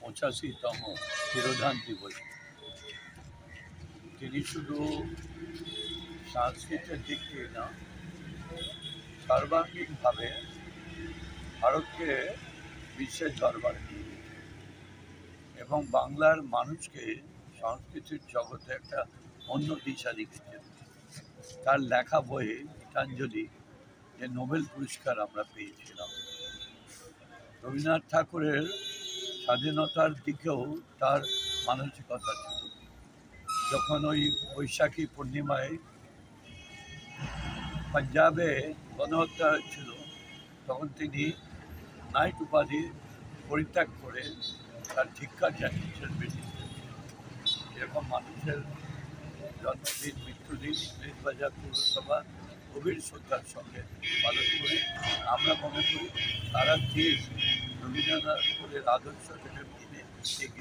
85তম তিরোধান দিবস। তিনি শুধু সংস্কৃতের দিক দিয়ে না, সর্বাঙ্গীনভাবে ভারতকে বিশ্বের দরবারে নিয়ে গেছেন এবং বাংলার মানুষকে সংস্কৃতির জগতে একটা অন্য দিশা দেখিয়েছেন। তার লেখা বইয়ে গীতাঞ্জলি, যে নোবেল পুরস্কার আমরা পেয়েছিলাম, রবীন্দ্রনাথ ঠাকুরের স্বাধীনতার দিকেও তার মানসিকতা ছিল। যখন ওই বৈশাখী পূর্ণিমায় পাঞ্জাবে গণহত্যা হয়েছিল, তখন তিনি নাইট উপাধি পরিত্যাগ করে তার ধিক্কার জানিয়েছেন ব্রিটিশদের। এরকম মানুষের জন্মদিন, মৃত্যুদিন ইংরেজবাজার পৌরসভা গভীর শ্রদ্ধার সঙ্গে পালন করি। আমরা মনে করি সারা দেশ রবীন্দ্রনাথ ঠাকুরের আদর্শ থেকে এগিয়ে